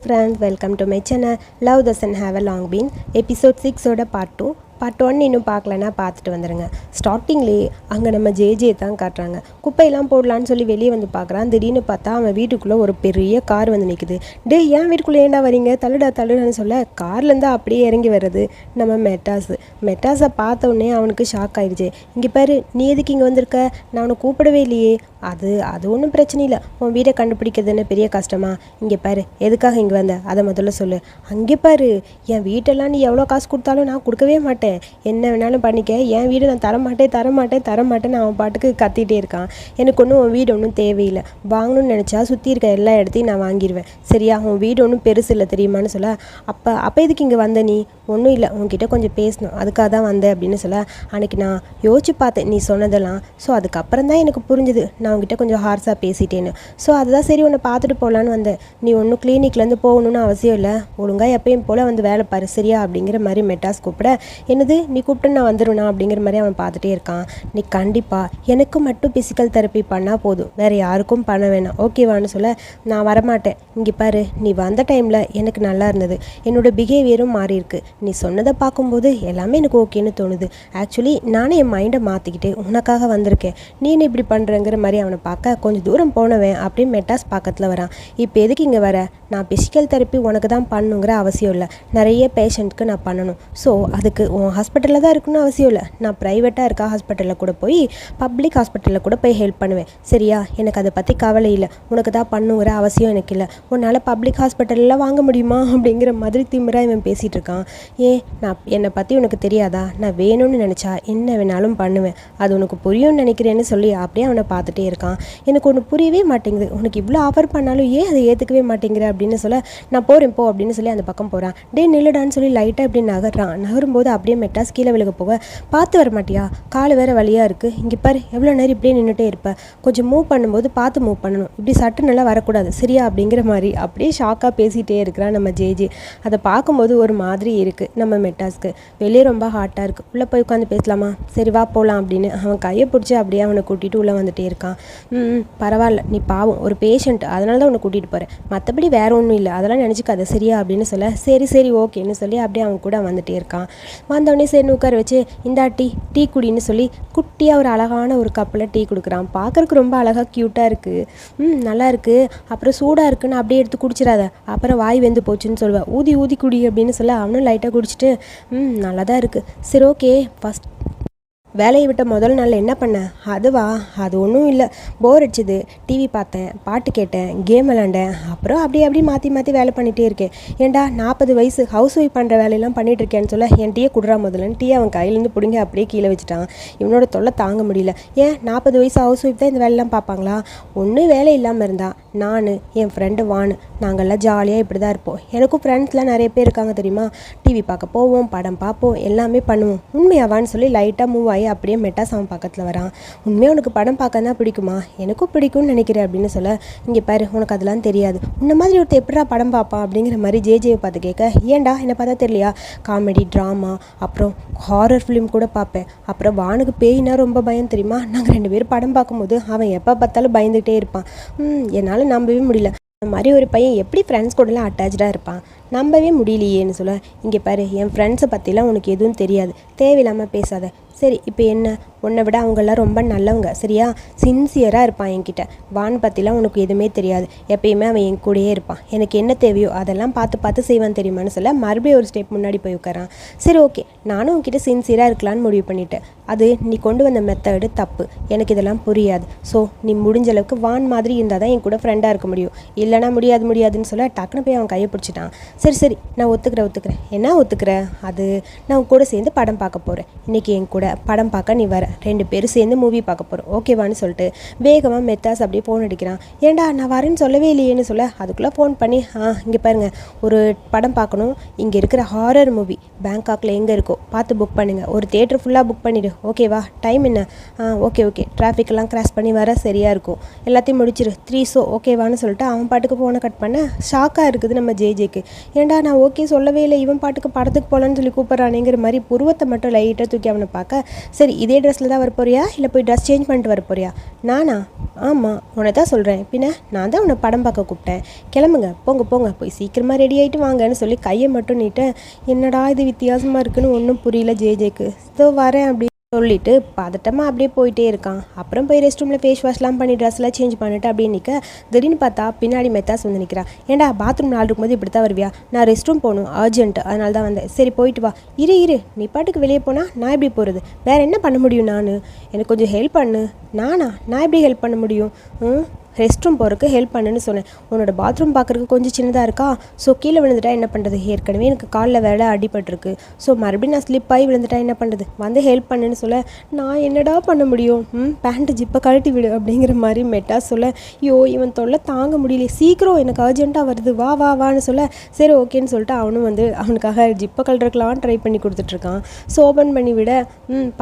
Friends, welcome to my channel. Love doesn't have a long been. Episode 6 ஓட part 2. Part 1 இன்னும் பார்க்கலன்னா பார்த்துட்டு வந்துடுங்க. ஸ்டார்டிங்லேயே அங்கே நம்ம ஜே தான் காட்டுறாங்க. குப்பையெல்லாம் போடலான்னு சொல்லி வெளியே வந்து பார்க்குறான். திடீர்னு பார்த்தா அவன் வீட்டுக்குள்ளே ஒரு பெரிய கார் வந்து நிற்குது. ஏன் வீட்டுக்குள்ளே ஏண்டா வரீங்க, தள்ளுடான்னு சொல்ல கார்லேருந்து அப்படியே இறங்கி வர்றது நம்ம மெட்டாஸை பார்த்த உடனே அவனுக்கு ஷாக் ஆயிடுச்சு. இங்கே பாரு, நீ எதுக்கு இங்கே வந்திருக்க, நான் அவனை கூப்பிடவே இல்லையே. அது ஒன்றும் பிரச்சனை இல்லை, உன் வீட்டை கண்டுபிடிக்கிறதுன்னு பெரிய கஷ்டமா. இங்கே பாரு, எதுக்காக இங்கே வந்த அதை முதல்ல சொல்லு. அங்கே பாரு, என் வீட்டெல்லாம் நீ எவ்வளோ காசு கொடுத்தாலும் நான் கொடுக்கவே மாட்டேன், என்ன வேணாலும் பண்ணிக்க, என் வீடு நான் தரமாட்டேன்னு அவன் பாட்டுக்கு கத்திகிட்டே இருக்கான். எனக்கு ஒன்றும் உன் வீடு ஒன்றும் தேவையில்லை, வாங்கணும்னு நினச்சா சுற்றி இருக்க எல்லா இடத்தையும் நான் வாங்கிடுவேன், சரியா? உன் வீடு ஒன்றும் பெருசு இல்லை தெரியுமான்னு சொல்ல, அப்போ எதுக்கு இங்கே வந்த நீ? ஒன்றும் இல்லை, உன்கிட்ட கொஞ்சம் பேசணும், அதுக்காக தான் வந்தேன் அப்படின்னு சொல்ல, அன்றைக்கி நான் யோசிச்சு பார்த்தேன் நீ சொன்னதெல்லாம். ஸோ அதுக்கப்புறம் தான் எனக்கு புரிஞ்சுது நான் உங்ககிட்ட கொஞ்சம் ஹார்ஸாக பேசிட்டேன்னு. ஸோ அதுதான் சரி உன்னை பார்த்துட்டு போகலான்னு வந்தேன். நீ ஒன்றும் கிளினிக்லேருந்து போகணுன்னு அவசியம் இல்லை, ஒழுங்காக எப்பயும் போல் வந்து வேலை பாரு, சரியா? அப்படிங்கிற மாதிரி மெட்டாஸ் கூப்பிட, என்னது நீ கூப்பிட்டு நான் வந்துடுவேனா அப்படிங்கிற மாதிரி அவன் பார்த்துட்டே இருக்கான். நீ கண்டிப்பாக எனக்கு மட்டும் ஃபிசிக்கல் தெரப்பி பண்ணால் போதும், வேறு யாருக்கும் பண்ண வேணாம், ஓகேவான்னு சொல்ல, நான் வரமாட்டேன். இங்கே பாரு, நீ வந்த டைமில் எனக்கு நல்லா இருந்தது, என்னோடய பிஹேவியரும் மாறி இருக்கு, நீ சொன்னதை பார்க்கும்போது எல்லாமே எனக்கு ஓகேன்னு தோணுது. ஆக்சுவலி நானே என் மைண்டை மாற்றிக்கிட்டு உனக்காக வந்திருக்கேன், நீ என்ன இப்படி பண்ணுறங்கிற மாதிரி அவனை பார்க்க கொஞ்சம் தூரம் போனவன் அப்படின்னு மெட்டாஸ் பக்கத்தில் வரான். இப்போ எதுக்கு இங்கே வர? நான் ஃபிசிக்கல் தெரப்பி உனக்கு தான் பண்ணணுங்கிற அவசியம் இல்லை, நிறைய பேஷண்ட்க்கு நான் பண்ணணும். ஸோ அதுக்கு உன் ஹாஸ்பிட்டலில் தான் இருக்குன்னு அவசியம் இல்லை, நான் ப்ரைவேட்டாக இருக்க ஹாஸ்பிட்டலில் கூட போய் பப்ளிக் ஹாஸ்பிட்டலில் கூட போய் ஹெல்ப் பண்ணுவேன், சரியா? எனக்கு அதை பற்றி கவலை இல்லை, உனக்கு தான் பண்ணுங்கிற அவசியம் எனக்கு இல்லை, உன்னால் பப்ளிக் ஹாஸ்பிட்டலில் வாங்க முடியுமா அப்படிங்கிற மாதிரி திமிரா இவன் பேசிகிட்டு இருக்கான். என்னை பற்றி உனக்கு தெரியாதா? நான் வேணும்னு நினச்சா என்ன வேணாலும் பண்ணுவேன், அது உனக்கு புரியும்னு நினைக்கிறேன்னு சொல்லி அப்படியே அவனை பார்த்துட்டே இருக்கான். எனக்கு ஒன்று புரியவே மாட்டேங்குது, உனக்கு இவ்வளோ ஆஃபர் பண்ணாலும் ஏன் அதை ஏற்றுக்கவே மாட்டேங்கிற அப்படின்னு சொல்ல, நான் போகிறேன் போ அப்படின்னு சொல்லி அந்த பக்கம் போகிறான். நில்லுடான்னு சொல்லி லைட்டாக இப்படி நகரும்போது அப்படியே மெட்டாஸ் கீழே விழுக போக, பார்த்து வர மாட்டியா, கால் வேறு வழியாக இருக்குது, இங்கே பாரு எவ்வளோ நேரம் இப்படியே நின்றுட்டே இருப்பேன், கொஞ்சம் மூவ் பண்ணும்போது பார்த்து மூவ் பண்ணணும், இப்படி சட்டு நல்லா வரக்கூடாது, சரியா? அப்படிங்கிற மாதிரி அப்படியே ஷாக்காக பேசிகிட்டே இருக்கிறான் நம்ம ஜே. அதை பார்க்கும்போது ஒரு மாதிரி இருக்குது நம்ம மெட்டாஸ்க்கு. வெளியே ரொம்ப ஹாட்டாக இருக்குது, உள்ளே போய் உட்காந்து பேசலாமா? சரி வா போகலாம் அப்படின்னு அவன் கையை பிடிச்சி அப்படியே அவனை கூட்டிகிட்டு உள்ளே வந்துட்டே இருக்கான். பரவாயில்ல, நீ பாவம் ஒரு பேஷண்ட், அதனால தான் உன்னை கூட்டிகிட்டு போகிறேன், மற்றபடி வேறு ஒன்றும் இல்லை, அதெல்லாம் நினச்சிக்காத, சரியா? அப்படின்னு சொல்ல, சரி ஓகேன்னு சொல்லி அப்படியே அவன் கூட வந்துட்டே இருக்கான். வந்தவொடனே சரி உட்கார வச்சு, இந்தா டீ குடின்னு சொல்லி குட்டியாக ஒரு அழகான ஒரு கப்பில் டீ கொடுக்குறான். பார்க்குறக்கு ரொம்ப அழகாக க்யூட்டாக இருக்குது, நல்லா இருக்குது, அப்புறம் சூடாக இருக்குன்னு அப்படியே எடுத்து குடிச்சிடாத, அப்புறம் வாய் வெந்து போச்சுன்னு சொல்லுவேன், ஊதி குடி அப்படின்னு சொல்ல அவனும் லைட்டாக குடிச்சிட்டு நல்லா தான் இருக்குது, சரி ஓகே. ஃபஸ்ட் வேலையை விட்ட முதல் நாள் என்ன பண்ணேன்? அது ஒன்றும் இல்லை, போர் அடிச்சுது, டிவி பார்த்தேன், பாட்டு கேட்டேன், கேம் விளாண்டேன், அப்புறம் அப்படியே மாற்றி வேலை பண்ணிகிட்டே இருக்கேன். ஏன்டா 40 வயசு ஹவுஸ் ஒய்ஃப் பண்ணுற வேலையெல்லாம் பண்ணிகிட்டு இருக்கேன்னு சொல்ல, என் டீயை குடுறா முதல்லன்னு டீ அவன் கையிலேருந்து பிடிங்க அப்படியே கீழே வச்சுட்டான். இவனோட தொல்லை தாங்க முடியல. ஏன் 40 வயசு ஹவுஸ் ஒய்ஃப் தான் இந்த வேலையெல்லாம் பார்ப்பாங்களா? ஒன்றும் வேலை இல்லாமல் இருந்தா நான் என் ஃப்ரெண்டு வானு நாங்கள்லாம் ஜாலியாக இப்படி தான் இருப்போம். எனக்கும் ஃப்ரெண்ட்ஸ்லாம் நிறைய பேர் இருக்காங்க தெரியுமா, டிவி பார்க்க போவோம், படம் பார்ப்போம், எல்லாமே பண்ணுவோம். உண்மையாவான்னு சொல்லி லைட்டாக மூவ் ஆகி அப்படியே மெட்டாஸ் அவன் பக்கத்தில் வரான். உண்மையாக உனக்கு படம் பார்க்க தான் பிடிக்குமா? எனக்கும் பிடிக்கும்னு நினைக்கிறேன் அப்படின்னு சொல்ல, இங்கே பாரு உனக்கு அதெல்லாம் தெரியாது, உன்ன மாதிரி ஒருத்தர் எப்படா படம் பார்ப்பான் அப்படிங்கிற மாதிரி ஜேஜேவை பார்த்து கேட்க, ஏன்டா என்னை பார்த்தா தெரியலையா, காமெடி ட்ராமா அப்புறம் ஹாரர் ஃபிலிம் கூட பார்ப்பேன், அப்புறம் வானுக்கு பேய்னா ரொம்ப பயம் தெரியுமா, நாங்கள் 2 பேரும் படம் பார்க்கும்போது அவன் எப்போ பார்த்தாலும் பயந்துகிட்டே இருப்பான். என்னால் நம்பவே முடியல, இந்த மாதிரி ஒரு பையன் எப்படி ஃப்ரெண்ட்ஸ் கூடலாம் அட்டாச்சாக இருப்பான், நம்பவே முடியலையேன்னு சொல்ல, இங்கே பாரு என் ஃப்ரெண்ட்ஸை பற்றிலாம் உனக்கு எதுவும் தெரியாது, தேவையில்லாமல் பேசாத. சரி இப்போ என்ன, உன்னை விட அவங்கெல்லாம் ரொம்ப நல்லவங்க, சரியா? சின்சியராக இருப்பான் என்கிட்ட. வான் பற்றிலாம் உனக்கு எதுவுமே தெரியாது, எப்பயுமே அவன் என் கூடயே இருப்பான், எனக்கு என்ன தேவையோ அதெல்லாம் பார்த்து செய்வான் தெரியுமான்னு சொல்ல, மறுபடியும் ஒரு ஸ்டெப் முன்னாடி போய் உட்காரான். சரி ஓகே, நானும் உன்கிட்ட சின்சியராக இருக்கலான்னு முடிவு பண்ணிட்டேன், அது நீ கொண்டு வந்த மெத்தடு தப்பு, எனக்கு இதெல்லாம் புரியாது. ஸோ நீ முடிஞ்ச அளவுக்கு வான் மாதிரி இருந்தால் தான் என் கூட ஃப்ரெண்டாக இருக்க முடியும், இல்லைனா முடியாதுன்னு சொல்ல டக்குன்னு போய் அவன் கையை பிடிச்சிட்டான். சரி நான் ஒத்துக்கிறேன். என்ன ஒத்துக்கிற? அது நான் உன் கூட சேர்ந்து படம் பார்க்க போகிறேன், இன்றைக்கி என் கூட படம் பார்க்க நீ வர, 2 பேரும் சேர்ந்து மூவி பார்க்க போகிறோம், ஓகேவான்னு சொல்லிட்டு வேகமாக மெத்தாஸ் அப்படியே ஃபோன் அடிக்கிறான். ஏன்டா நான் வரேன்னு சொல்லவே இல்லையேன்னு சொல்ல, அதுக்குள்ளே ஃபோன் பண்ணி, இங்கே பாருங்கள் ஒரு படம் பார்க்கணும், இங்கே இருக்கிற ஹாரர் மூவி பேங்காக்கில் எங்கே இருக்கோ பார்த்து புக் பண்ணுங்கள், ஒரு தியேட்டர் ஃபுல்லாக புக் பண்ணிவிடு, ஓகேவா? டைம் என்ன? ஓகே டிராஃபிக்கெல்லாம் கிராஸ் பண்ணி வர சரியாக இருக்கும், எல்லாத்தையும் முடிச்சிரு, 3 ஷோ ஓகேவான்னு சொல்லிட்டு அவன் பாட்டுக்கு ஃபோனை கட் பண்ண. ஷாக்காக இருக்குது நம்ம ஜேஜேக்கு, ஏன்டா நான் ஓகே சொல்லவே இல்லை, இவன் பாட்டுக்கு படத்துக்கு போகலான்னு சொல்லி கூப்பிட்றானேங்கிற மாதிரி புருவத்தை மட்டும் லைட்டாக தூக்கி அவனை பார்க்க, சரி இதே ட்ரெஸ்ஸில் தான் வர போறியா இல்லை போய் ட்ரெஸ் சேஞ்ச் பண்ணிட்டு வர போறியா? நானா? ஆமாம் உன்னை தான் சொல்கிறேன், பின்ன நான் தான் உன்னை படம் பார்க்க கூப்பிட்டேன், கிளம்புங்க போங்க போங்க போய் சீக்கிரமாக ரெடி ஆகிட்டு வாங்கன்னு சொல்லி கையை மட்டும் நீட்டேன். என்னடா இது வித்தியாசமாக இருக்குன்னு ஒன்றும் புரியல ஜேஜேக்கு. இதோ வரேன் அப்படி சொல்லிட்டு பதட்டமாக அப்படியே போயிட்டே இருக்கான். அப்புறம் போய் ரெஸ்ட் ரூமில் ஃபேஸ் வாஷ்லாம் பண்ணி ட்ரெஸ்லாம் சேஞ்ச் பண்ணிட்டு அப்படியே நிற்க, திடீர்னு பார்த்தா பின்னாடி மெத்தாஸ் வந்து நிற்கிறான். ஏன்டா பாத்ரூம் நாள் இருக்கும்போது இப்படி தான் வருவியா? நான் ரெஸ்ட் ரூம் போகணும் அர்ஜென்ட், அதனால தான் வந்தேன். சரி போயிட்டு வா. இரு நீ பாட்டுக்கு வெளியே போனால் நான் எப்படி போகிறது? வேறு என்ன பண்ண முடியும்? எனக்கு கொஞ்சம் ஹெல்ப் பண்ணு. நான் எப்படி ஹெல்ப் பண்ண முடியும்? ரெஸ்ட் ரூம் போகிறதுக்கு ஹெல்ப் பண்ணுன்னு சொன்னேன். உன்னோட பாத்ரூம் பார்க்குறதுக்கு கொஞ்சம் சின்னதாக இருக்கா, ஸோ கீழே விழுந்துட்டா என்ன பண்ணுறது? ஏற்கனவே எனக்கு காலில் வேலை அடிபட்டிருக்கு, ஸோ மறுபடியும் நான் ஸ்லிப் ஆகி விழுந்துட்டா என்ன பண்ணுறது? வந்து ஹெல்ப் பண்ணுன்னு சொல்ல, நான் என்னடா பண்ண முடியும்? பேண்ட்டு ஜிப்பை கழட்டி விடு அப்படிங்கிற மாதிரி மெட்டா சொல்ல, இவன் தொல்லை தாங்க முடியல, சீக்கிரம் எனக்கு அர்ஜென்ட்டாக வருது, வான்னு சொல்ல, சரி ஓகேன்னு சொல்லிட்டு அவனும் வந்து அவனுக்காக ஜிப்பை கழட்டுறக்கெலாம் ட்ரை பண்ணி கொடுத்துட்ருக்கான். ஸோ ஓப்பன் பண்ணி விட,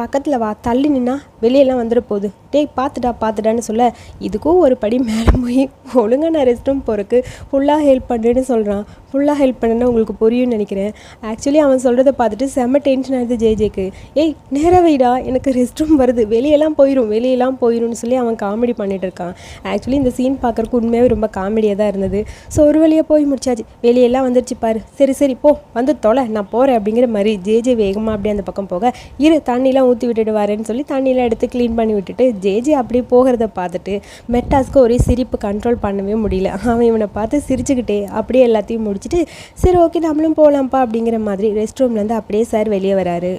பக்கத்தில் வா, தள்ளி நின்னா வெளியெல்லாம் வந்துட போகுது, டேய் பார்த்துடான்னு சொல்ல, இதுக்கும் ஒரு படி மேலே போய் ஒழுங்காக நான் ரெஸ்ட் ரூம் போகிறதுக்கு ஃபுல்லாக ஹெல்ப் பண்ணுறேன்னு சொல்கிறான். ஃபுல்லாக ஹெல்ப் பண்ணுன்னா உங்களுக்கு புரியும்னு நினைக்கிறேன். ஆக்சுவலி அவன் சொல்கிறத பார்த்துட்டு செம்ம டென்ஷன் ஆகிடுது ஜேஜேக்கு. நேராக வைடா, எனக்கு ரெஸ்ட் ரூம் வருது, வெளியெல்லாம் போயிடும்னு சொல்லி அவன் காமெடி பண்ணிகிட்டு இருக்கான். ஆக்சுவலி இந்த சீன் பார்க்குறக்கு உண்மையாகவே ரொம்ப காமெடியாக தான் இருந்தது. ஸோ ஒரு வழியாக போய் முடிச்சாச்சு, வெளியெல்லாம் வந்துருச்சு பாரு, சரி போ வந்து தொலை, நான் போகிறேன் அப்படிங்கிற மாதிரி ஜேஜே வேகமாக அப்படியே அந்த பக்கம் போக, தண்ணிலாம் ஊற்றி விட்டுட்டு வரேன்னு சொல்லி தண்ணியெலாம் எடுத்து க்ளீன் பண்ணி விட்டுட்டு ஜேஜே அப்படியே போகிறத பார்த்துட்டு மெட்டாஸ்க்கு ஒரே சிரிப்பு கண்ட்ரோல் பண்ணவே முடியல. அவன் இவனை பார்த்து சிரிச்சுக்கிட்டே அப்படியே எல்லாத்தையும் முடிச்சுட்டு, சரி ஓகே நம்மளும் போகலாம்ப்பா அப்படிங்கிற மாதிரி ரெஸ்ட் ரூம்லேருந்து அப்படியே சார் வெளியே வராரு.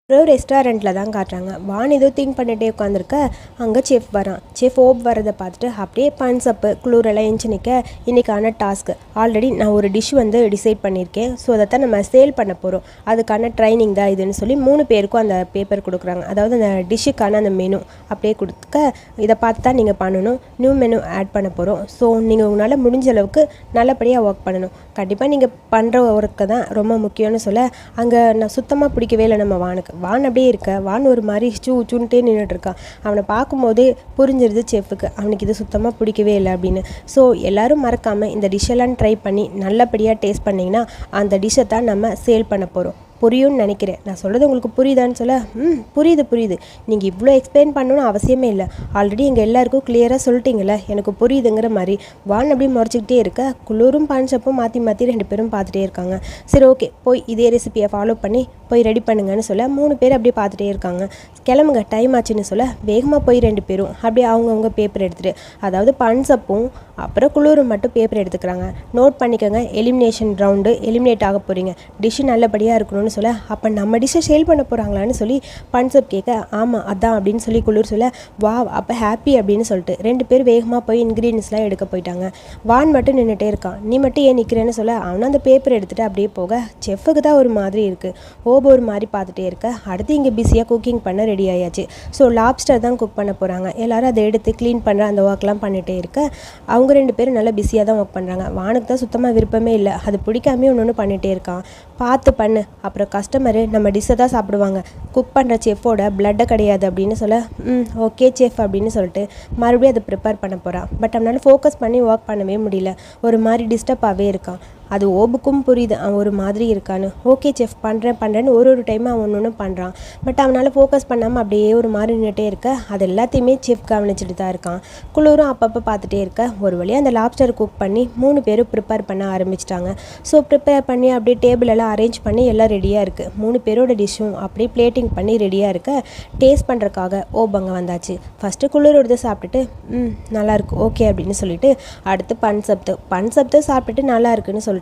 அப்புறம் ரெஸ்டாரண்ட்டில் தான் காட்டுறாங்க. வான் ஏதோ திங்க் பண்ணிகிட்டே உட்காந்துருக்க, அங்கே செஃப் வரான். செஃப் ஓப் வரதை பார்த்துட்டு அப்படியே பன்சப்பு குளூரெல்லாம் எஞ்சி நிற்க, இன்றைக்கான டாஸ்க்கு ஆல்ரெடி நான் ஒரு டிஷ் வந்து டிசைட் பண்ணியிருக்கேன், ஸோ அதைத்தான் நம்ம சேல் பண்ண போகிறோம், அதுக்கான ட்ரைனிங் தான் இதுன்னு சொல்லி 3 பேருக்கும் அந்த பேப்பர் கொடுக்குறாங்க. அதாவது அந்த டிஷ்ஷுக்கான அந்த மெனு அப்படியே கொடுக்க, இதை பார்த்து தான் நீங்கள் பண்ணணும், நியூ மெனு ஆட் பண்ண போகிறோம், ஸோ நீங்கள் உங்களால் முடிஞ்ச அளவுக்கு நல்லபடியாக ஒர்க் பண்ணணும், கண்டிப்பாக நீங்கள் பண்ணுற ஒர்க்கு தான் ரொம்ப முக்கியம்னு சொல்ல, அங்கே நான் சுத்தமாக பிடிக்கவே இல்லை நம்ம வானுக்கு. வான் அப்படியே இருக்க, வான் ஒரு மாதிரி சூன்ட்டே நின்றுட்டு இருக்கான். அவனை பார்க்கும்போதே புரிஞ்சிருது செஃப்புக்கு அவனுக்கு இது சுத்தமாக பிடிக்கவே இல்லை அப்படின்னு. ஸோ எல்லோரும் மறக்காமல் இந்த டிஷ்ஷெல்லாம் ட்ரை பண்ணி நல்லபடியாக டேஸ்ட் பண்ணிங்கன்னா அந்த டிஷ்ஷை தான் நம்ம சேல் பண்ண போகிறோம். புரியும்னு நினைக்கிறேன், நான் சொல்கிறது உங்களுக்கு புரியுதான்னு சொல்ல, புரியுது, நீங்கள் இவ்வளோ எக்ஸ்பிளைன் பண்ணணும்னு அவசியமே இல்லை, ஆல்ரெடி எங்கள் எல்லாருக்கும் கிளியராக சொல்லிட்டீங்களே, எனக்கு புரியுதுங்கிற மாதிரி வான் அப்படியே முறைச்சிக்கிட்டே இருக்க, குளூரும் பன்சப்பும் மாற்றி 2 பேரும் பார்த்துட்டே இருக்காங்க. சரி ஓகே போய் இதே ரெசிபியை ஃபாலோ பண்ணி போய் ரெடி பண்ணுங்கன்னு சொல்ல 3 பேர் அப்படியே பார்த்துட்டே இருக்காங்க. கிளம்புங்க டைம் ஆச்சுன்னு சொல்ல வேகமாக போய் 2 பேரும் அப்படியே அவங்கவுங்க பேப்பர் எடுத்துகிட்டு, அதாவது பன்சப்பும் அப்புறம் குளூரும் மட்டும் பேப்பர் எடுத்துக்கிறாங்க. நோட் பண்ணிக்கோங்க, எலிமினேஷன் ரவுண்டு எலிமினேட் ஆக போகிறீங்க, டிஷ்ஷு நல்லபடியாக இருக்கணும்னு சொல்ல, அப்போ நம்ம டிஷ்ஷை சேல் பண்ண போகிறாங்களான்னு சொல்லி பன்சப் கேட்க, ஆமாம் அதான் அப்படின்னு சொல்லி குளூர் சொல்ல, வா அப்போ ஹாப்பி அப்படின்னு சொல்லிட்டு 2 பேர் வேகமாக போய் இன்க்ரீடியன்ஸ்லாம் எடுக்க போயிட்டாங்க. வான் மட்டும் நின்றுட்டே இருக்கான். நீ மட்டும் ஏன் நிற்கிறேன்னு சொல்ல, அவனும் அந்த பேப்பர் எடுத்துகிட்டு அப்படியே போக, செஃப்புக்கு தான் ஒரு மாதிரி இருக்குது, ஓபோ ஒரு மாதிரி பார்த்துட்டே இருக்க. அடுத்து இங்கே பிஸியாக குக்கிங் பண்ண ரெடி ஆயாச்சு. ஸோ லாப்ஸ்டர் தான் குக் பண்ண போகிறாங்க. எல்லோரும் அதை எடுத்து க்ளீன் பண்ணுற அந்த ஒர்க்லாம் பண்ணிகிட்டே இருக்க, அவங்க 2 பேரும் நல்லா பிஸியாக தான் ஒர்க் பண்ணுறாங்க. வானுக்கு தான் சுத்தமாக விருப்பமே இல்லை, அது பிடிக்காமே ஒன்று பண்ணிகிட்டே இருக்கான். பார்த்து பண்ணு, அப்புறம் கஸ்டமரு நம்ம டிஷ்ஷை தான் சாப்பிடுவாங்க, குக் பண்ணுற செஃப்போட பிளட்டை கிடையாது அப்படின்னு சொல்ல, ஓகே செஃப் அப்படின்னு சொல்லிட்டு மறுபடியும் அதை ப்ரிப்பேர் பண்ண போகிறான். பட் அவனால் ஃபோக்கஸ் பண்ணி ஒர்க் பண்ணவே முடியல, ஒரு மாதிரி டிஸ்டர்பாகவே இருக்கான். அது ஓபுக்கும் புரியுது அவன் ஒரு மாதிரி இருக்கான்னு. ஓகே செஃப் பண்ணுறேன்னு ஒரு டைம் அவன் ஒன்று பண்ணுறான். பட் அவனால் ஃபோக்கஸ் பண்ணாமல் அப்படியே ஒரு மாதிரி நின்றுட்டே இருக்க, அது எல்லாத்தையுமே செஃப் கவனிச்சுட்டு தான் இருக்கான். குளூரும் அப்பப்போ பார்த்துட்டே இருக்க, ஒரு வழியாக அந்த லாப்ஸ்டர் குக் பண்ணி 3 பேரும் ப்ரிப்பேர் பண்ண ஆரம்பிச்சிட்டாங்க. ஸோ ப்ரிப்பேர் பண்ணி அப்படியே டேபிள் எல்லாம் அரேஞ்ச் பண்ணி எல்லாம் ரெடியாக இருக்குது. 3 பேரோட டிஷ்ஷும் அப்படியே பிளேட்டிங் பண்ணி ரெடியாக இருக்க, டேஸ்ட் பண்ணுறதுக்காக ஓபங்க வந்தாச்சு. ஃபஸ்ட்டு குளூரோடது சாப்பிட்டுட்டு நல்லாயிருக்கு ஓகே அப்படின்னு சொல்லிட்டு, அடுத்து பன்சப்து சாப்பிட்டுட்டு நல்லா இருக்குன்னு சொல்லிட்டு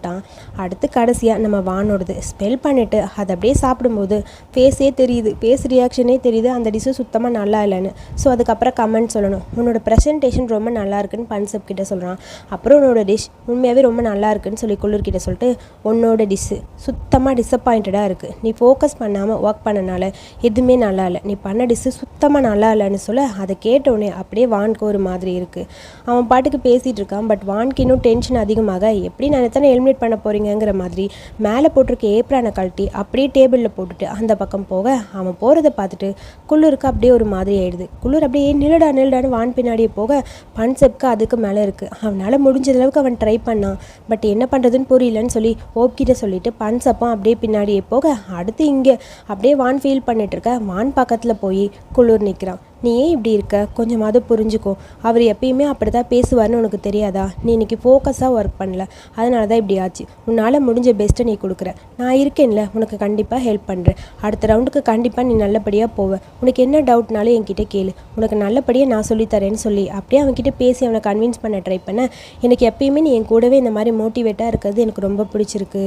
அடுத்து கடைசியாக நம்ம வானோடது ஸ்மெல் பண்ணிவிட்டு அதை அப்படியே சாப்பிடும்போது ஃபேஸே தெரியுது, ஃபேஸ் ரியாக்ஷனே தெரியுது அந்த டிஷ்ஷு சுத்தமாக நல்லா இல்லைன்னு. ஸோ அதுக்கப்புறம் கமெண்ட் சொல்லணும், உன்னோட ப்ரெசன்டேஷன் ரொம்ப நல்லா இருக்குன்னு பன்சப் கிட்ட சொல்கிறான். அப்புறம் உன்னோட டிஷ் உண்மையாகவே ரொம்ப நல்லா இருக்குன்னு சொல்லி குளிர்கிட்ட சொல்லிட்டு, உன்னோட டிஷ்ஷு சுத்தமாக டிசப்பாயிண்டடாக இருக்குது, நீ ஃபோக்கஸ் பண்ணாமல் ஒர்க் பண்ணனால எதுவுமே நல்லா இல்லை, நீ பண்ண டிஷ்ஷு சுத்தமாக நல்லா இல்லைன்னு சொல்ல, அதை கேட்டோடனே அப்படியே வானுக்கு ஒரு மாதிரி இருக்குது. அவன் பாட்டுக்கு பேசிகிட்டு இருக்கான். பட் வானுக்கு இன்னும் டென்ஷன் அதிகமாக, எப்படி நான் எத்தனை எலிமினேட் பண்ண போகிறீங்கிற மாதிரி மேலே போட்டிருக்க ஏப்ரானை கழட்டி அப்படியே டேபிளில் போட்டுட்டு அந்த பக்கம் போக அவன் போகிறத பார்த்துட்டு குளிருக்கு அப்படியே ஒரு மாதிரி ஆயிடுது. குளிர் அப்படியே நில்லுடான்னு வான் பின்னாடியே போக பன்சப்க்கு அதுக்கு மேலே இருக்குது. அவனால் முடிஞ்சளவுக்கு அவன் ட்ரை பண்ணான். பட் என்ன பண்ணுறதுன்னு புரியலன்னு சொல்லி ஓப்கிட்ட சொல்லிட்டு பன்சப்பும் அப்படியே பின்னாடியே போக அடுத்து இங்கே அப்படியே வான் ஃபீல் பண்ணிட்டு இருக்க வான் பக்கத்தில் போய் குளிர் நிற்கிறான். நீ ஏன் இப்படி இருக்க, கொஞ்சமாவது புரிஞ்சுக்கோ. அவர் எப்பயுமே அப்படி தான் பேசுவார்னு உனக்கு தெரியாதா? நீ இன்னைக்கு ஃபோக்கஸாக ஒர்க் பண்ணல, அதனால தான் இப்படி ஆச்சு. உன்னால் முடிஞ்ச பெஸ்ட்டை நீ கொடுக்குற, நான் இருக்கேன்ல, உனக்கு கண்டிப்பாக ஹெல்ப் பண்ணுறேன். அடுத்த ரவுண்டுக்கு கண்டிப்பாக நீ நல்லபடியாக போவ. உனக்கு என்ன டவுட்னாலும் என்கிட்ட கேளு, உனக்கு நல்லபடியாக நான் சொல்லித்தரேன்னு சொல்லி அப்படியே அவன்கிட்ட பேசி அவனை கன்வின்ஸ் பண்ண ட்ரை பண்ண. எனக்கு எப்பயுமே நீ என் கூடவே இந்த மாதிரி மோட்டிவேட்டாக இருக்கிறது எனக்கு ரொம்ப பிடிச்சிருக்கு.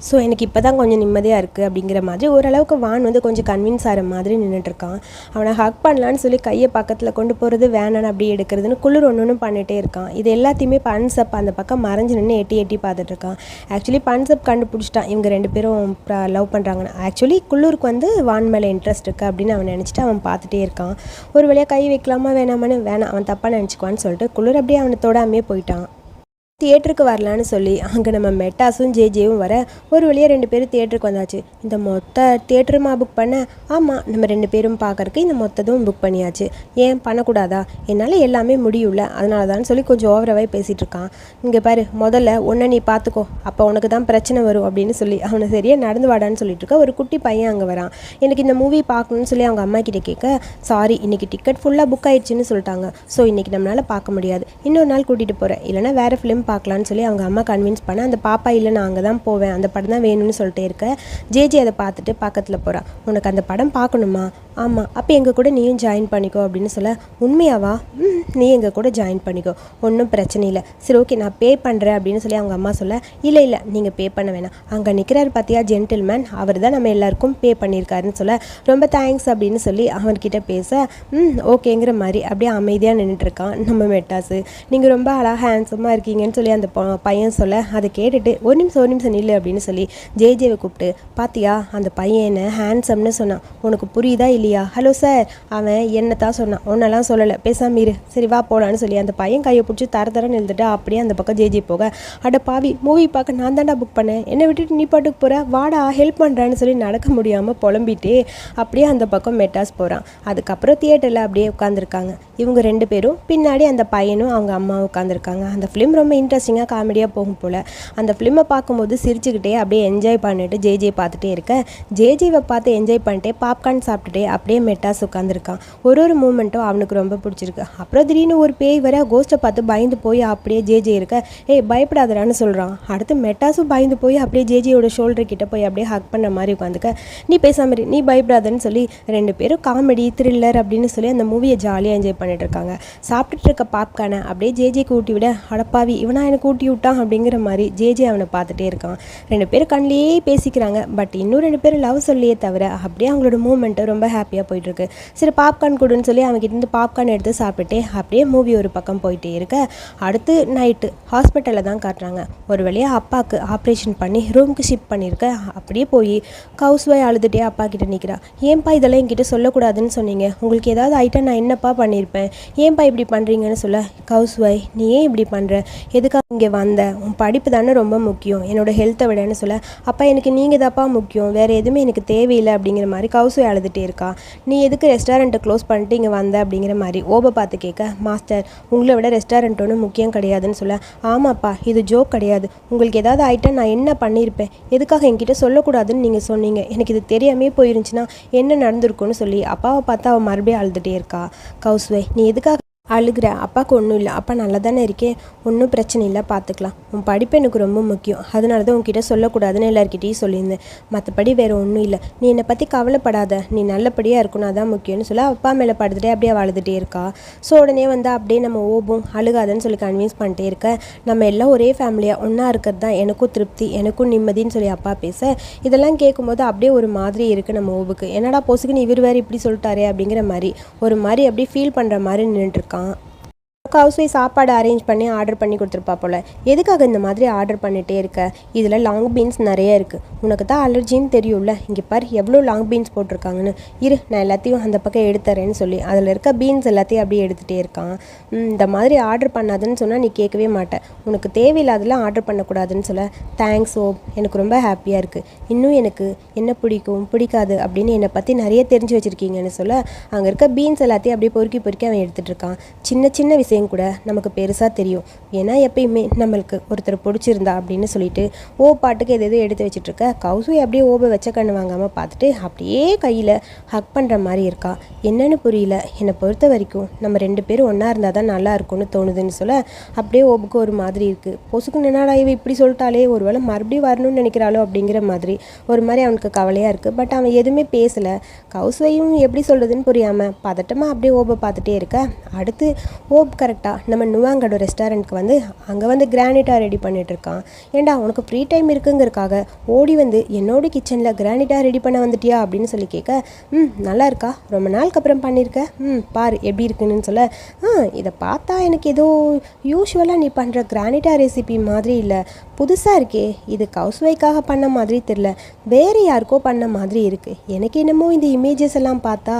ஸோ எனக்கு இப்போ தான் கொஞ்சம் நிம்மதியாக இருக்குது அப்படிங்கிற மாதிரி ஓரளவுக்கு வான் வந்து கொஞ்சம் கன்வின்ஸ் ஆகிற மாதிரி நின்றுட்டுருக்கான். அவனை ஹக் பண்ணலான்னு சொல்லி கையை பக்கத்தில் கொண்டு போகிறது வேணான்னு அப்படி எடுக்கிறதுன்னு குளிர் ஒன்று பண்ணிகிட்டே இருக்கான். இது எல்லாத்தையுமே பன்சப் அந்த பக்கம் மறைஞ்சு நின்று எட்டி பார்த்துட்ருக்கான். ஆக்சுவலி பன்சப் கண்டுபிடிச்சிட்டான் இவங்க 2 பேரும் லவ் பண்ணுறாங்கன்னு. ஆக்சுவலி குளிருக்கு வந்து வான் மேலே இன்ட்ரெஸ்ட் இருக்குது அப்படின்னு அவன் நினச்சிட்டு அவன் பார்த்துட்டே இருக்கான். ஒரு வழியாக கை வைக்கலாமா வேணாமான்னு வேணாம், அவன் தப்பாக நினச்சிக்குவான்னு சொல்லிட்டு குளிர் அப்படியே அவனை தொடாமையே போயிட்டான். தியேட்டருக்கு வரலான்னு சொல்லி அங்கே நம்ம மெட்டாஸும் ஜேஜேவும் வர ஒரு வழியாக 2 பேரும் தியேட்டருக்கு வந்தாச்சு. இந்த மொத்த தியேட்டருமா புக் பண்ண? ஆமாம், நம்ம 2 பேரும் பார்க்கறக்கு இந்த மொத்ததும் புக் பண்ணியாச்சு. ஏன் பண்ணக்கூடாதா? என்னால் எல்லாமே முடியல, அதனால தான் சொல்லி கொஞ்சம் ஓவராகவே பேசிகிட்டு இருக்கான். இங்கே பாரு, முதல்ல ஒன்றை நீ பார்த்துக்கோ, அப்போ உனக்கு தான் பிரச்சனை வரும் அப்படின்னு சொல்லி அவனை சரியாக நடந்து வாடான்னு சொல்லிட்டு இருக்க ஒரு குட்டி பையன் அங்கே வரான். எனக்கு இந்த மூவி பார்க்கணுன்னு சொல்லி அவங்க அம்மா கிட்டே கேட்க, சாரி இன்னைக்கு டிக்கெட் ஃபுல்லாக புக் ஆயிடுச்சுன்னு சொல்லிட்டாங்க, ஸோ இன்றைக்கி நம்மளால் பார்க்க முடியாது, இன்னொரு நாள் கூட்டிகிட்டு போகிறேன், இல்லைனா வேறு ஃபிலிம் பார்க்கலான்னு சொல்லி அவங்க அம்மா கன்வின்ஸ் பண்ண. அந்த பாப்பா இல்லை, நான் அங்கே தான் போவேன், அந்த படம் தான் வேணும்னு சொல்லிட்டே இருக்க. ஜேஜே அதை பார்த்துட்டு பக்கத்தில் போகிறான். உனக்கு அந்த படம் பார்க்கணுமா? ஆமாம், அப்போ எங்கள் கூட நீயும் ஜாயின் பண்ணிக்கோ அப்படின்னு சொல்ல. உண்மையாவா? நீ எங்கள் கூட ஜாயின் பண்ணிக்கோ, ஒன்றும் பிரச்சனை இல்லை. சரி ஓகே, நான் பே பண்ணுறேன் அப்படின்னு சொல்லி அவங்க அம்மா சொல்ல. இல்லை நீங்கள் பே பண்ண வேணாம், அங்கே நிற்கிறாரு பார்த்தியா ஜென்டில்மேன், அவர் தான் நம்ம எல்லாருக்கும் பே பண்ணியிருக்காருன்னு சொல்ல. ரொம்ப தேங்க்ஸ் அப்படின்னு சொல்லி அவன்கிட்ட பேச ஓகேங்கிற மாதிரி அப்படியே அமைதியாக நின்றுட்டுருக்கான் நம்ம மெட்டாஸு. நீங்கள் ரொம்ப அழகாக ஹேண்ட்ஸமாக இருக்கீங்கன்னு சொல்லி அந்த பையன் சொல்ல. அதை கேட்டுட்டு ஒரு நிமிஷம் நில்லு அப்படின்னு சொல்லி ஜேஜேவை கூப்பிட்டு, பாத்தியா அந்த பையன் என்ன ஹேண்ட்ஸம்னு சொன்னான், உனக்கு புரியுதா இல்லையா? ஹலோ சார், அவன் என்ன தான் சொன்னான், ஒன்னெல்லாம் சொல்லலை, பேசாம இரு, சரி வா போகலான்னு சொல்லி அந்த பையன் கையை பிடிச்சி தரன்னு எழுந்துட்டு அப்படியே அந்த பக்கம் ஜேஜே போக, அட பாவி, மூவி பார்க்க நான் தாண்டா புக் பண்ணேன், என்னை விட்டுட்டு நீ பாட்டுக்கு போகிற, வாடா ஹெல்ப் பண்ணுறான்னு சொல்லி நடக்க முடியாமல் புலம்பிட்டே அப்படியே அந்த பக்கம் மெட்டாஸ் போகிறான். அதுக்கப்புறம் தியேட்டரில் அப்படியே உட்காந்துருக்காங்க இவங்க 2 பேரும். பின்னாடி அந்த பையனும் அவங்க அம்மாவும் உட்காந்துருக்காங்க. அந்த ஃபிலிம் ரொம்ப இன்ட்ரெஸ்டிங்காக காமெடியாக போகும் போல். அந்த ஃபிலிமை பார்க்கும்போது சிரிச்சுக்கிட்டே அப்படியே என்ஜாய் பண்ணிட்டு ஜேஜே பார்த்துட்டே இருக்க. ஜேஜேவை பார்த்து என்ஜாய் பண்ணிட்டே பாப்கார்ன் சாப்பிட்டுட்டே அப்படியே மெட்டாஸ் உட்காந்துருக்கான். ஒரு மூமெண்ட்டும் அவனுக்கு ரொம்ப பிடிச்சிருக்கு. அப்புறம் திடீர்னு ஒரு பேய் வர கோஸ்ட்டை பார்த்து பயந்து போய் அப்படியே ஜேஜே இருக்க, ஏய் பயப்படாதடான்னு சொல்கிறான். அடுத்து மெட்டாஸும் பயந்து போய் அப்படியே ஜேஜேயோட ஷோல்டர் கிட்ட போய் அப்படியே ஹக் பண்ண மாதிரி உட்காந்துக்க. நீ பேசாம நீ பயப்படாதன்னு சொல்லி 2 பேரும் காமெடி த்ரில்லர் அப்படின்னு சொல்லி அந்த மூவியை ஜாலியாக என்ஜாய் பண்ணிட்டு இருக்காங்க. சாப்பிட்டுட்டு இருக்க பாப்கார்னை அப்படியே ஜேஜேக்கு ஊட்டி விட, அடப்பாவி இவனா எனக்கு ஊட்டி விட்டான் அப்படிங்கிற மாதிரி ஜேஜே அவனை பார்த்துட்டே இருக்கான். 2 பேரும் கண்ணிலேயே பேசிக்கிறாங்க. பட் இன்னும் 2 பேரும் லவ் சொல்லியே தவிர அப்படியே அவங்களோட மூமெண்ட்டு ரொம்ப ஹாப்பியாக போயிட்டுருக்கு. சரி பாப்கார்ன் கொடுன்னு சொல்லி அவங்ககிட்ட இருந்து பாப்கார்ன் எடுத்து சாப்பிட்டுட்டே அப்படியே மூவி ஒரு பக்கம் போயிட்டே இருக்க. அடுத்து நைட்டு ஹாஸ்பிட்டலில் தான் காட்டுறாங்க. ஒரு வழியாக அப்பாவுக்கு ஆப்ரேஷன் பண்ணி ரூமுக்கு ஷிஃப்ட் பண்ணியிருக்க. அப்படியே போய் கவுஸ்வாய் அழுதுகிட்டே அப்பா கிட்ட நிற்கிறா. ஏன்பா இதெல்லாம் என்கிட்ட சொல்லக்கூடாதுன்னு சொன்னீங்க, உங்களுக்கு ஏதாவது ஐட்டம் நான் என்னப்பா பண்ணியிருப்பேன், ஏன்பா இப்படி பண்ணுறீங்கன்னு சொல்ல. கவுஸ்வாய் நீ ஏன் இப்படி பண்ணுற, எதுக்காக இங்கே வந்த, உன் படிப்பு தானே ரொம்ப முக்கியம் என்னோட ஹெல்த்தை விடன்னு சொல்ல. அப்பா எனக்கு நீங்கள் தாப்பா முக்கியம், வேறு எதுவுமே எனக்கு தேவையில்லை அப்படிங்கிற மாதிரி கவுஸ்வாய் அழுதுகிட்டே இருக்கா. நீ எதுக்கு ரெஸ்டாரண்ட்டை க்ளோஸ் பண்ணிட்டு இங்கே வந்த அப்படிங்கிற மாதிரி ஓபை பார்த்து கேட்க, மாஸ்டர் உங்களை விட ரெஸ்டாரண்ட் ஒன்றும் முக்கியம் கிடையாதுன்னு சொல்ல. ஆமாப்பா இது ஜோக் கிடையாது, உங்களுக்கு ஏதாவது ஐட்டம் நான் என்ன பண்ணியிருப்பேன், எதுக்காக என்கிட்ட சொல்லக்கூடாதுன்னு நீங்கள் சொன்னீங்க, எனக்கு இது தெரியாமே போயிருந்துச்சுன்னா என்ன நடந்திருக்குன்னு சொல்லி அப்பாவை பார்த்து அவள் மறுபடியும் அழுதுகிட்டே இருக்கா. கவுஸ்வாய் நீ எதுக்காக அழுகிற, அப்பாவுக்கு ஒன்றும் இல்லை, அப்பா நல்லா தானே இருக்கேன், ஒன்றும் பிரச்சனை இல்லை, பார்த்துக்கலாம், உன் படிப்பு எனக்கு ரொம்ப முக்கியம், அதனால தான் உன்கிட்ட சொல்லக்கூடாதுன்னு எல்லாருக்கிட்டையும் சொல்லியிருந்தேன், மற்றபடி வேறு ஒன்றும் இல்லை, நீ என்னை பற்றி கவலைப்படாத, நீ நல்லபடியாக இருக்கணும் அதான் முக்கியம்னு சொல்ல அப்பா மேலே படுத்துகிட்டே அப்படியே அழுதுகிட்டே இருக்கா. ஸோ உடனே வந்து அப்படியே நம்ம ஓபும் அழுகாதன்னு சொல்லி கன்வின்ஸ் பண்ணிட்டே இருக்க. நம்ம எல்லாம் ஒரே ஃபேமிலியாக ஒன்றா இருக்கிறது தான் எனக்கும் திருப்தி, எனக்கும் நிம்மதின்னு சொல்லி அப்பா பேச. இதெல்லாம் கேட்கும்போது அப்படியே ஒரு மாதிரி இருக்குது நம்ம ஓபுக்கு. என்னடா பொசுக்குன்னு இவர் வேறு இப்படி சொல்லிட்டாரே அப்படிங்கிற மாதிரி ஒரு மாதிரி அப்படியே ஃபீல் பண்ணுற மாதிரி நின்றுட்டுருக்கான். ஹவுஸ் ஒய்ஃப் சாப்பாடு அரேஞ்ச் பண்ணி ஆர்டர் பண்ணி கொடுத்துருப்பா போல். எதுக்காக இந்த மாதிரி ஆர்டர் பண்ணிகிட்டே இருக்க? இதில் லாங் பீன்ஸ் நிறைய இருக்குது, உனக்கு தான் அலர்ஜின்னு தெரியும்ல, இங்கே பார் எவ்வளோ லாங் பீன்ஸ் போட்டிருக்காங்கன்னு. இரு நான் எல்லாத்தையும் அந்த பக்கம் எடுத்துறேன்னு சொல்லி அதில் இருக்க பீன்ஸ் எல்லாத்தையும் அப்படியே எடுத்துகிட்டே இருக்கான். இந்த மாதிரி ஆர்டர் பண்ணாதுன்னு சொன்னால் நீ கேட்கவே மாட்டேன், உனக்கு தேவையில்லாதெல்லாம் ஆர்டர் பண்ணக்கூடாதுன்னு சொல்ல. தேங்க்ஸ் ஓப், எனக்கு ரொம்ப ஹாப்பியாக இருக்குது. இன்னும் எனக்கு என்ன பிடிக்கும் பிடிக்காது அப்படின்னு என்னை பற்றி நிறைய தெரிஞ்சு வச்சுருக்கீங்கன்னு சொல்ல, அங்கே இருக்க பீன்ஸ் எல்லாத்தையும் அப்படியே பொறுக்கி பொறுக்கி அவன் எடுத்துகிட்டு இருக்கான். சின்ன சின்ன விஷயம் கூட நமக்கு பெருசாக தெரியும். ஏன்னா எப்பயுமே நம்மளுக்கு ஒருத்தர் பிடிச்சிருந்தா அப்படின்னு சொல்லிட்டு பாட்டுக்கு எது எடுத்து வச்சுட்ருக்க. கௌசுவை அப்படியே ஓபை வச்ச கண்ணு வாங்காமல் பார்த்துட்டு அப்படியே கையில் ஹக் பண்ணுற மாதிரி இருக்கா. என்னன்னு புரியல, என்னை பொறுத்த வரைக்கும் நம்ம 2 பேரும் ஒன்றா இருந்தால் தான் நல்லா இருக்கும்னு தோணுதுன்னு சொல்ல, அப்படியே ஓபுக்கு ஒரு மாதிரி இருக்குது. பொசுக்கு நின்னாடா இவ இப்படி சொல்லிட்டாலே, ஒரு வேளை மறுபடியும் வரணும்னு நினைக்கிறாளோ அப்படிங்கிற மாதிரி ஒரு மாதிரி அவனுக்கு கவலையாக இருக்குது. பட் அவன் எதுவுமே பேசலை. கௌசுவையும் எப்படி சொல்கிறதுன்னு புரியாமல் பதட்டமாக அப்படியே ஓபை பார்த்துட்டே இருக்க. அடுத்து ஓப் கரெக்டாக நம்ம நுவாங்கோட ரெஸ்டாரண்ட்க்கு வந்து அங்கே வந்து கிரானிட்டாக ரெடி பண்ணிகிட்ருக்கான். ஏண்டா உனக்கு ஃப்ரீ டைம் இருக்குங்கிறக்காக ஓடி வந்து என்னோட கிச்சனில் கிரானிட்டாக ரெடி பண்ண வந்துட்டியா அப்படின்னு சொல்லி கேட்க, நல்லா இருக்கா, ரொம்ப நாளுக்கு அப்புறம் பண்ணியிருக்க, பாரு எப்படி இருக்குன்னு சொல்ல, இதை பார்த்தா எனக்கு ஏதோ யூஸ்வலாக நீ பண்ணுற கிரானிட்டா ரெசிபி மாதிரி இல்லை, புதுசாக இருக்கே, இது ஹவுஸ்வைஃப்காக பண்ண மாதிரி தெரில, வேறு யாருக்கோ பண்ண மாதிரி இருக்குது. எனக்கு என்னமோ இந்த இமேஜஸ் எல்லாம் பார்த்தா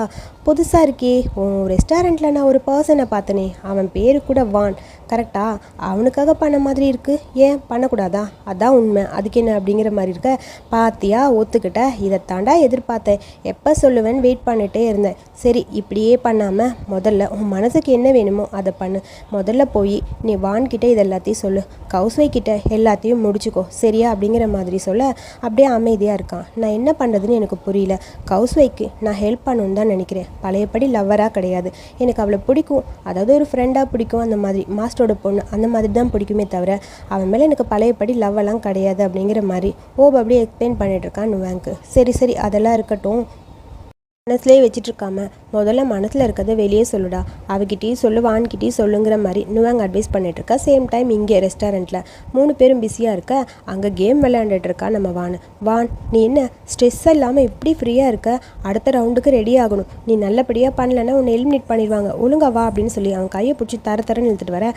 புதுசாக இருக்கே. உன் ரெஸ்டாரண்ட்டில் நான் ஒரு பர்சனை பார்த்தனே, அவன் பேர் கூட வான், கரெக்டாக அவனுக்காக பண்ண மாதிரி இருக்குது, ஏன் பண்ணக்கூடாதா? அதான் உண்மை, அதுக்கு என்ன அப்படிங்கிற மாதிரி இருக்க. பாத்தியா ஒத்துக்கிட்ட, இதை தாண்டா எதிர்பார்த்தேன், எப்போ சொல்லுவேன்னு வெயிட் பண்ணிகிட்டே இருந்தேன். சரி இப்படியே பண்ணாமல் முதல்ல உன் மனசுக்கு என்ன வேணுமோ அதை பண்ணு. முதல்ல போய் நீ வான்கிட்ட இது எல்லாத்தையும் சொல்லு, ஹவுஸ்வைஃப்கிட்ட எல்லாத்தையும் முடிச்சுக்கோ சரியா அப்படிங்கிற மாதிரி சொல்ல, அப்படியே அமைதியாக இருக்கான். நான் என்ன பண்ணுறதுன்னு எனக்கு புரியல. ஹவுஸ்வைஃப்க்கு நான் ஹெல்ப் பண்ணணுன்னு தான் நினைக்கிறேன், பழையபடி லவ்வராக கிடையாது. எனக்கு அவளை பிடிக்கும், அதாவது ஒரு ஃப்ரெண்டாக பிடிக்கும், அந்த மாதிரி மாஸ்டரோட பொண்ணு அந்த மாதிரி தான் பிடிக்குமே தவிர அவன் மேலே எனக்கு பழையபடி லவ்வெல்லாம் கிடையாது அப்படிங்கிற மாதிரி அப்படியே எக்ஸ்பிளைன் பண்ணிட்டு இருக்கான் நுவாங்க்கு. சரி சரி அதெல்லாம் இருக்கட்டும், மனசுலேயே வச்சிட்ருக்காம முதல்ல மனசில் இருக்கிறத வெளியே சொல்லுடா, அவகிட்டையும் சொல்லு வான்கிட்டையும் சொல்லுங்கிற மாதிரி நுவாங் அட்வைஸ் பண்ணிகிட்ருக்கா. சேம் டைம் இங்கே ரெஸ்டாரண்ட்டில் 3 பேரும் பிஸியாக இருக்க. அங்கே கேம் விளையாண்டுட்டு இருக்கா நம்ம வான் நீ என்ன ஸ்ட்ரெஸ் இல்லாமல் இப்படி ஃப்ரீயாக இருக்க, அடுத்த ரவுண்டுக்கு ரெடி ஆகணும், நீ நல்லபடியாக பண்ணலன்னா உன்னை எலிமினேட் பண்ணிடுவாங்க, ஒழுங்கா வா அப்படின்னு சொல்லி அவன் கையை பிடிச்சி தரன்னு இழுத்துட்டு வர.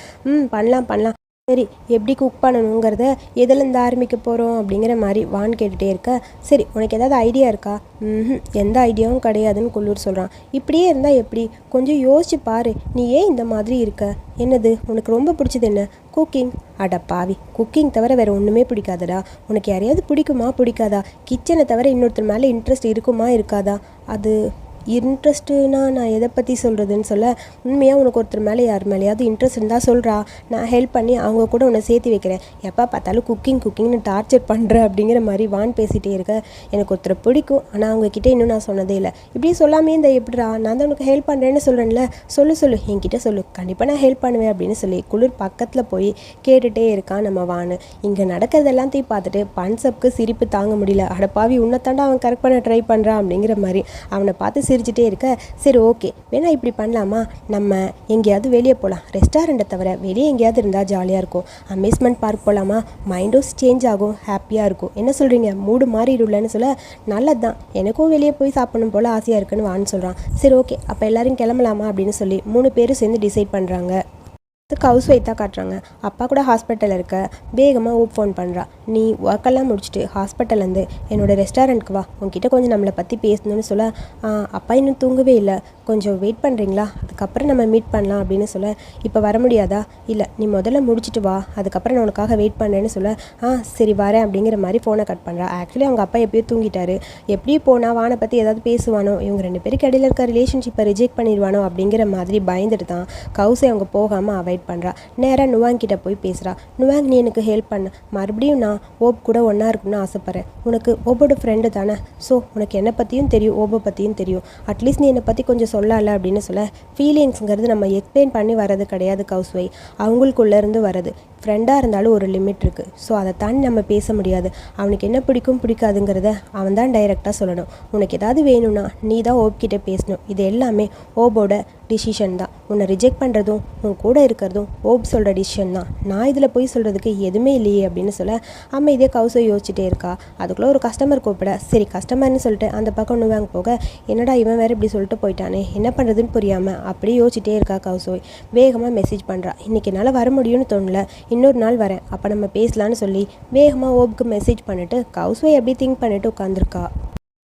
பண்ணலாம் சரி எப்படி குக் பண்ணணுங்கிறத எதுலேருந்து ஆரம்பிக்க போகிறோம் அப்படிங்கிற மாதிரி வான் கேட்டுகிட்டே இருக்க. சரி உனக்கு ஏதாவது ஐடியா இருக்கா? எந்த ஐடியாவும் கிடையாதுன்னு குள்ளூர் சொல்கிறான். இப்படியே இருந்தால் எப்படி, கொஞ்சம் யோசிச்சு பாரு, நீ ஏன் இந்த மாதிரி இருக்க, என்னது உனக்கு ரொம்ப பிடிச்சது என்ன? குக்கிங். அட பாவி, குக்கிங் தவிர வேறு ஒன்றுமே பிடிக்காதடா, உனக்கு யாரையாவது பிடிக்குமா பிடிக்காதா, கிச்சனை தவிர இன்னொருத்தர் மேலே இன்ட்ரெஸ்ட் இருக்குமா இருக்காதா? அது இன்ட்ரெஸ்ட்டுனா நான் எதை பற்றி சொல்கிறதுன்னு சொல்ல, உண்மையாக உனக்கு ஒருத்தர் மேலே யார் மேலேயாவது இன்ட்ரெஸ்ட் இருந்தால் சொல்கிறா, நான் ஹெல்ப் பண்ணி அவங்க கூட உன்னை சேர்த்து வைக்கிறேன், எப்போ பார்த்தாலும் குக்கிங்னு டார்ச்சர் பண்ணுற அப்படிங்கிற மாதிரி வான் பேசிகிட்டே இருக்க. எனக்கு ஒருத்தரை பிடிக்கும், ஆனால் அவங்கக்கிட்ட இன்னும் நான் சொன்னதே இல்லை. இப்படியே சொல்லாமே இந்த எப்படிடா, நான் தான் உனக்கு ஹெல்ப் பண்ணுறேன்னு சொல்கிறேன்ல, சொல்லு என்கிட்ட சொல்லு, கண்டிப்பாக நான் ஹெல்ப் பண்ணுவேன் அப்படின்னு சொல்லி குளிர் பக்கத்தில் போய் கேட்டுகிட்டே இருக்கான் நம்ம வான். இங்கே நடக்கிறதெல்லாத்தையும் பார்த்துட்டு பன்சப்க்கு சிரிப்பு தாங்க முடியல. அடப்பாவி உன்னைத்தாண்டா அவன் கரெக்ட் பண்ண ட்ரை பண்ணுறான் அப்படிங்கிற மாதிரி அவனை பார்த்து சிரிச்சுட்டே இருக்க. சரி ஓகே வேணா இப்படி பண்ணலாமா, நம்ம எங்கேயாவது வெளியே போகலாம், ரெஸ்டாரண்ட்டை தவிர வெளியே எங்கேயாவது இருந்தால் ஜாலியாக இருக்கும், அம்யூஸ்மெண்ட் பார்க் போகலாமா, மைண்டும் சேஞ்ச் ஆகும், ஹாப்பியாக இருக்கும், என்ன சொல்கிறீங்க, மூடு மாறிடும்லன்னு சொல்ல, நல்லது தான், எனக்கும் வெளியே போய் சாப்பிடணும் போல் ஆசையாக இருக்குன்னு வான்னு சொல்கிறான். சரி ஓகே அப்போ எல்லோரும் கிளம்பலாமா அப்படின்னு சொல்லி 3 பேரும் சேர்ந்து டிசைட் பண்ணுறாங்க. ஹவுஸ் ஒய்ஃபாக காட்டுறாங்க. அப்பா கூட ஹாஸ்பிட்டலில் இருக்க. வேகமாக ஃபோன் பண்ணுறா. நீ ஒர்க்கெல்லாம் முடிச்சுட்டு ஹாஸ்பிட்டல்லேருந்து என்னோடய ரெஸ்டாரண்ட்க்கு வா, உங்ககிட்ட கொஞ்சம் நம்மளை பற்றி பேசணும்னு சொல்ல, அப்பா இன்னும் தூங்கவே இல்லை, கொஞ்சம் வெயிட் பண்ணுறீங்களா, அதுக்கப்புறம் நம்ம மீட் பண்ணலாம் அப்படின்னு சொல்ல, இப்போ வர முடியாதா, இல்லை நீ முதல்ல முடிச்சுட்டு வா, அதுக்கப்புறம் நான் உனக்காக வெயிட் பண்ணுறேன்னு சொல்ல, சரி வரேன் அப்படிங்கிற மாதிரி ஃபோனை கட் பண்ணுறா. ஆக்சுவலி அவங்க அப்பா எப்படியோ தூங்கிட்டாரு. எப்படி போனால் வானை பற்றி ஏதாவது பேசுவானோ, இவங்க 2 பேருக்கு இடையில இருக்க ரிலேஷன்ஷிப்பை ரிஜெக்ட் பண்ணிடுவானோ அப்படிங்கிற மாதிரி பயந்துட்டு தான் கௌசை அவங்க போகாமல் அவாய்ட் பண்ணுறா. நேராக நுவாங் கிட்ட போய் பேசுகிறா. நுவாங் நீ எனக்கு ஹெல்ப் பண்ணு, மறுபடியும் நான் ஓப் கூட ஒன்றா இருக்கணும்னு ஆசைப்பட்றேன், உனக்கு ஓபோட ஃப்ரெண்டு தானே, ஸோ உனக்கு என்னை பற்றியும் தெரியும் ஓபோ பற்றியும் தெரியும், அட்லீஸ்ட் நீ என்னை பற்றி கொஞ்சம் சொல்லலை அப்படின்னு சொல்ல, ஃபீலிங்ஸுங்கிறது நம்ம எக்ஸ்பிளைன் பண்ணி வர்றது கிடையாது கௌஸ்வை, அவங்களுக்குள்ளேருந்து வர்றது, ஃப்ரெண்டாக இருந்தாலும் ஒரு லிமிட் இருக்குது, ஸோ அதை தாண்டி நம்ம பேச முடியாது, அவனுக்கு என்ன பிடிக்கும் பிடிக்காதுங்கிறத அவன் தான் டைரெக்டாக சொல்லணும், உனக்கு ஏதாவது வேணும்னா நீ தான் ஓப் கிட்டே பேசணும், இது எல்லாமே ஓபோட டிசிஷன் தான். உன்னை ரிஜெக்ட் பண்ணுறதும் உன் கூட இருக்கிறதும் ஓப் சொல்கிற டிசிஷன் தான். நான் இதில் போய் சொல்கிறதுக்கு எதுவுமே இல்லையே அப்படின்னு சொல்ல இதே கௌசோ யோசிச்சுட்டே இருக்கா. அதுக்குள்ளே ஒரு கஸ்டமர் கூப்பிட, சரி கஸ்டமர்னு சொல்லிட்டு அந்த பக்கம் வாங்க போக, என்னடா இவன் வேறு இப்படி சொல்லிட்டு போயிட்டானே, என்ன பண்ணுறதுன்னு புரியாமல் அப்படியே யோசிச்சுட்டே இருக்கா கௌசோ. வேகமாக மெசேஜ் பண்ணுறா, இன்றைக்கி என்னால் வர முடியும்னு தோணல, இன்னொரு நாள் வரேன், அப்போ நம்ம பேசலான்னு சொல்லி வேகமாக ஓப்புக்கு மெசேஜ் பண்ணிவிட்டு கௌசோ எப்படி திங்க் பண்ணிட்டு உட்காந்துருக்கா.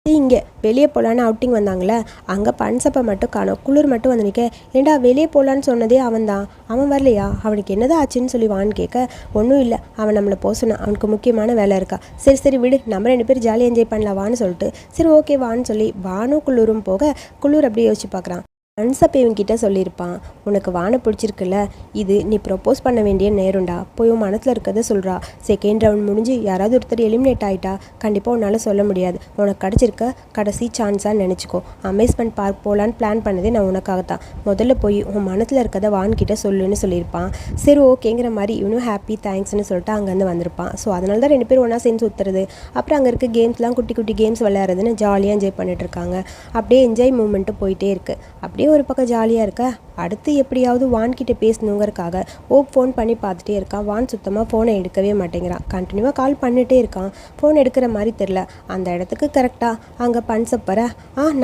இங்கே வெளியே போகலான்னு அவுட்டிங் வந்தாங்களே, அங்கே பன்சப்பை மட்டும் காணோம். குளிர் மட்டும் வந்து நிற்க, ஏண்டா வெளியே போகலான்னு சொன்னதே அவன் தான், அவன் வரலையா, அவனுக்கு என்னதான் ஆச்சுன்னு சொல்லி வான்னு கேட்க, ஒன்றும் இல்லை, அவன் நம்மளை போக சொன்னான், அவனுக்கு முக்கியமான வேலை இருக்கா, சரி சரி விடு, நம்ம 2 பேர் ஜாலியாக என்ஜாய் பண்ணலாம் வான்னு சொல்லிட்டு, சரி ஓகே வான்னு சொல்லி வானும் குளிரும் போக, குளிர் அப்படியே யோசிச்சு பார்க்குறான். பன்சப்பை இவன்கிட்ட சொல்லியிருப்பான், உனக்கு வானை பிடிச்சிருக்குல்ல, இது நீ ப்ரப்போஸ் பண்ண வேண்டிய நேரம்டா, போய் உன் மனசில் இருக்கிறத சொல்கிறா. செகண்ட் ரவுண்ட் முடிஞ்சு யாராவது ஒருத்தர் எலிமினேட் ஆகிட்டா கண்டிப்பாக உன்னால் சொல்ல முடியாது, உனக்கு கிடச்சிருக்க கடைசி சான்ஸாக நினச்சிக்கோ. அமேஸ்மெண்ட் பார்க் போகலான்னு பிளான் பண்ணதே நான் உனக்காகத்தான், முதல்ல போய் உன் மனசில் இருக்கிறத வான்கிட்ட சொல்லுன்னு சொல்லியிருப்பான். சரி ஓகேங்கிற மாதிரி இவனும் ஹாப்பி தேங்க்ஸ்னு சொல்லிட்டு அங்கேருந்து வந்திருப்பான். ஸோ அதனால தான் 2 பேரும் ஒன்றா சேர்ந்து சுற்றுறது, அப்புறம் அங்கே இருக்க கேம்ஸ்லாம் குட்டி குட்டி கேம்ஸ் விளையாடுறதுன்னு ஜாலியாக என்ஜாய் பண்ணிட்டுருக்காங்க. அப்படியே என்ஜாய் மூமெண்ட்டு போயிட்டே இருக்குது. அப்படியே ஒரு பக்கம் ஜாலியாக இருக்க, அடுத்து எப்படியாவது வான்கிட்ட பேசணுங்கிறக்காக ஓப் ஃபோன் பண்ணி பார்த்துட்டே இருக்கான். வான் சுத்தமாக ஃபோனை எடுக்கவே மாட்டேங்கிறான். கண்டினியூவாக கால் பண்ணிகிட்டே இருக்கான், ஃபோன் எடுக்கிற மாதிரி தெரில. அந்த இடத்துக்கு கரெக்டாக அங்கே பன்சப்பற,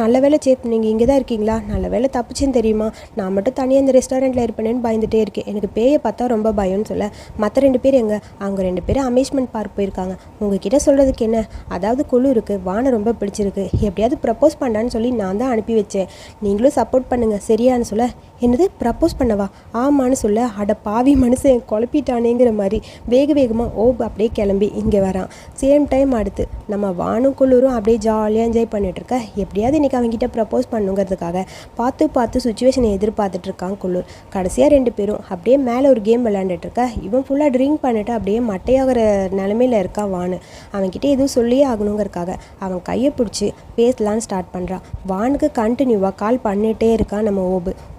நல்ல வேலை சேப், நீங்கள் இங்கே தான் இருக்கீங்களா, நல்ல வேலை தப்பிச்சுன்னு தெரியுமா, நான் மட்டும் தனியாக இந்த ரெஸ்டாரண்ட்டில் இருப்பேன்னு பயந்துகிட்டே இருக்கேன், எனக்கு பேயை பார்த்தா ரொம்ப பயம்னு சொல்ல, மற்ற 2 பேர் எங்கே, அவங்க 2 பேரும் அமேஸ்மெண்ட் பார்க் போயிருக்காங்க, உங்ககிட்ட சொல்கிறதுக்கு என்ன, அதாவது குழு இருக்குது, வானை ரொம்ப பிடிச்சிருக்கு, எப்படியாவது ப்ரப்போஸ் பண்ணான்னு சொல்லி நான் தான் அனுப்பி வச்சேன், நீங்களும் சப்போர்ட் பண்ணுங்கள் சரியான்னு சொல்ல, என்னது ப்ரப்போஸ் பண்ணவா, ஆமான்னு சொல்ல, அட பாவி மனுஷன் குழப்பிட்டானேங்கிற மாதிரி வேகமாக ஓப் அப்படியே கிளம்பி இங்கே வரான். சேம் டைம் அடுத்து நம்ம வானும் குளிரும் அப்படியே ஜாலியாக என்ஜாய் பண்ணிட்டுருக்க, எப்படியாவது இன்றைக்கி அவங்ககிட்ட ப்ரப்போஸ் பண்ணுங்கிறதுக்காக பார்த்து சுச்சுவேஷனை எதிர்பார்த்துட்ருக்கான் குளிர். கடைசியாக 2 பேரும் அப்படியே மேலே ஒரு கேம் விளையாண்டுட்ருக்க, இவன் ஃபுல்லாக ட்ரிங்க் பண்ணிவிட்டு அப்படியே மட்டையாகிற நிலமையில் இருக்கான் வானு. அவன்கிட்ட எதுவும் சொல்லியே ஆகணுங்கிறதுக்காக அவன் கையை பிடிச்சி பேசலான்னு ஸ்டார்ட் பண்ணுறான். வானுக்கு கண்டினியூவாக கால் பண்ணிகிட்டே இருக்கான் நம்ம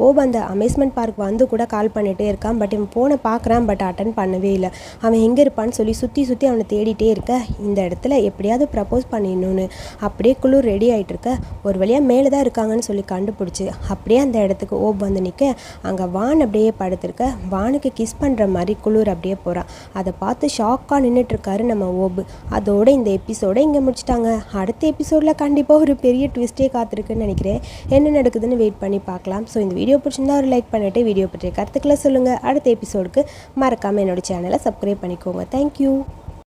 ஓப் அந்த அமேஸ்மெண்ட் பார்க் வந்து கூட கால் பண்ணிகிட்டே இருக்கான். பட் இவன் ஃபோனை பார்க்குறான், பட் அட்டன் பண்ணவே இல்லை. அவன் எங்கே இருப்பான்னு சொல்லி சுற்றி அவனை தேடிட்டே இருக்க, இந்த இடத்துல எப்படியாவது ப்ரப்போஸ் பண்ணிடணும்னு அப்படியே குளிர் ரெடி ஆகிட்டு இருக்க, ஒரு வழியாக மேலே தான் இருக்காங்கன்னு சொல்லி கண்டுபிடிச்சி அப்படியே அந்த இடத்துக்கு ஓப் வந்து நிற்க, அங்கே வான் அப்படியே படுத்திருக்க, வானுக்கு கிஸ் பண்ணுற மாதிரி குளிர் அப்படியே போகிறான். அதை பார்த்து ஷாக்காக நின்றுட்டுருக்காரு நம்ம ஓப். அதோட இந்த எபிசோடை இங்கே முடிச்சிட்டாங்க. அடுத்த எபிசோடில் கண்டிப்பாக ஒரு பெரிய ட்விஸ்டே காத்திருக்குன்னு நினைக்கிறேன். என்ன நடக்குதுன்னு வெயிட் பண்ணி பார்க்கலாம். ஸோ இந்த வீடியோ பிடிச்சிருந்தா ஒரு லைக் பண்ணிவிட்டு வீடியோ பற்றிய கருத்துக்களை சொல்லுங்கள். அடுத்த எபிசோடுக்கு மறக்காமல் என்னோடய சேனலை சப்ஸ்கிரைப் பண்ணிக்கோங்க. தேங்க்யூ.